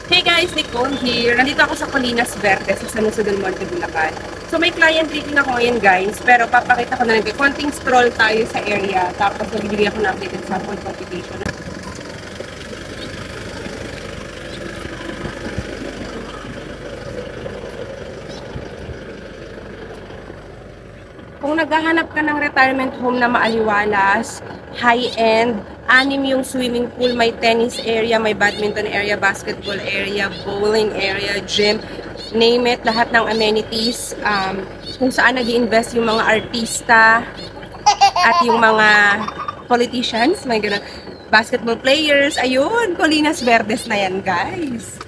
Hey guys, Nicole here. Nandito ako sa Colinas Verdes sa San Jose del Monte, Bulacan. So may client meeting ako ngayon guys, pero papakita ko na lang. Konting stroll tayo sa area, tapos magbibigay ako ng updated sample computation. Kung naghahanap ka ng retirement home na maaliwalas, high-end, anim yung swimming pool, may tennis area, may badminton area, basketball area, bowling area, gym, name it, lahat ng amenities, kung saan nag-i-invest yung mga artista at yung mga politicians, may ganun, basketball players, ayun, Colinas Verdes na yan, guys.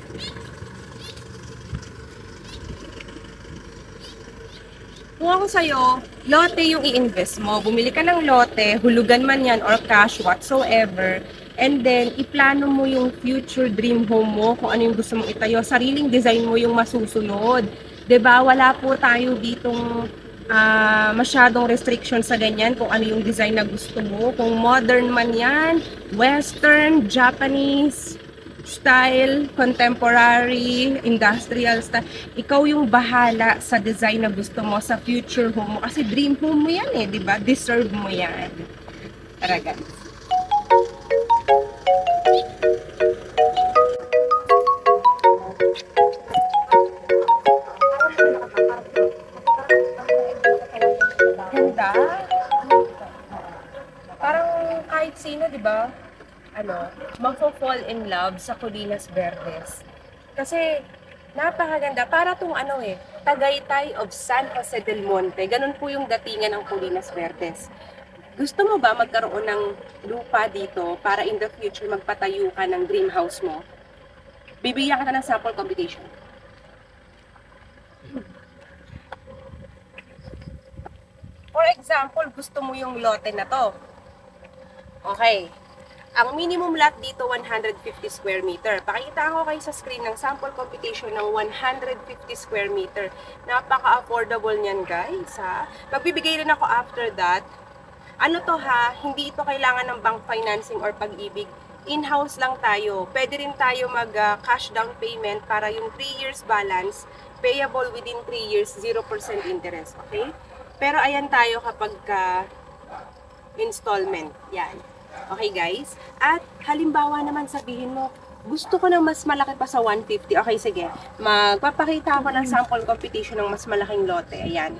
Kung ako sa'yo, lote yung i-invest mo. Bumili ka ng lote, hulugan man yan or cash, whatsoever. And then, iplano mo yung future dream home mo, kung ano yung gusto mong itayo. Sariling design mo yung masusunod. 'Di ba? Wala po tayo ditong masyadong restriction sa ganyan kung ano yung design na gusto mo. Kung modern man yan, western, Japanese, style, contemporary, industrial style. Ikaw yung bahala sa design na gusto mo sa future home mo. Kasi dream home mo yan eh, di ba? Deserve mo yan. Tara guys. Ganda. Parang kahit sino, di ba? Magfo-fall in love sa Colinas Verdes. Kasi, napakaganda. Para tong Tagaytay of San Jose del Monte. Ganun po yung datingan ng Colinas Verdes. Gusto mo ba magkaroon ng lupa dito para in the future magpatayo ka ng dream house mo? Bibigyan ka ng sample computation. For example, gusto mo yung lote na to. Okay. Ang minimum lot dito, 150 square meter. Pakita ko kayo sa screen ng sample computation ng 150 square meter. Napaka-affordable niyan guys, ha? Magbibigay rin ako after that. Ano to ha? Hindi ito kailangan ng bank financing or pag-ibig. In-house lang tayo. Pwede rin tayo mag-cash down payment para yung 3 years balance, payable within 3 years, 0% interest. Okay? Pero ayan tayo kapag installment. Yan. Okay guys? At halimbawa naman sabihin mo, gusto ko ng mas malaki pa sa 150. Okay, sige. Magpapakita ako ng sample computation ng mas malaking lote. Ayan.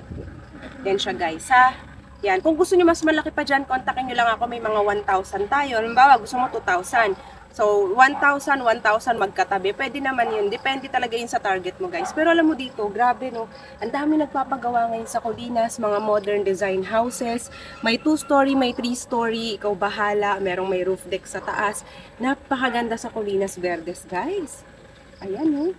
Yan siya guys, ha? Yan. Kung gusto niyo mas malaki pa dyan, kontakin nyo lang ako. May mga 1,000 tayo. Halimbawa, gusto mo 2,000. So, 1,000, 1,000 magkatabi. Pwede naman yun. Depende talaga yun sa target mo, guys. Pero alam mo dito, grabe, no? Ang dami nagpapagawa ngayon sa Colinas, mga modern design houses. May 2-story, may 3-story. Ikaw bahala. Merong may roof deck sa taas. Napakaganda sa Colinas Verdes, guys. Ayan, no?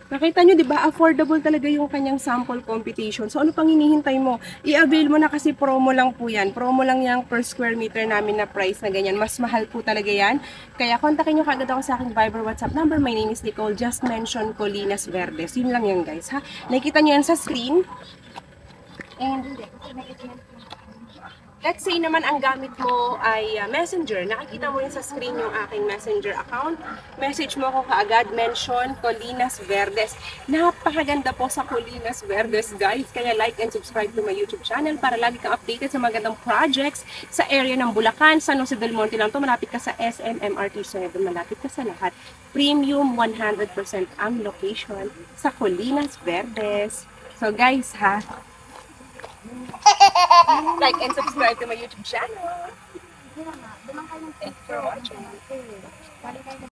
Nakita nyo, di ba? Affordable talaga yung kanyang sample computation. So, ano pang hinihintay mo? I-avail mo na kasi promo lang po yan. Promo lang yung per square meter namin na price na ganyan. Mas mahal po talaga yan. Kaya, kontakin nyo kagad ako sa aking Viber WhatsApp number. My name is Nicole. Just mention Colinas Verdes. Yun lang yan, guys. Ha? Nakikita nyo yan sa screen. And, let's say naman ang gamit mo ay Messenger. Nakikita mo rin sa screen yung aking Messenger account. Message mo ako kaagad, mention Colinas Verdes. Napakaganda po sa Colinas Verdes, guys. Kaya like and subscribe to my YouTube channel para lagi kang updated sa magandang projects sa area ng Bulacan, San Jose del Monte lang to. Malapit ka sa SM, MRT 7, malapit ka sa lahat. Premium 100% ang location sa Colinas Verdes. So guys, ha? Like and subscribe to my YouTube channel. Thanks for watching.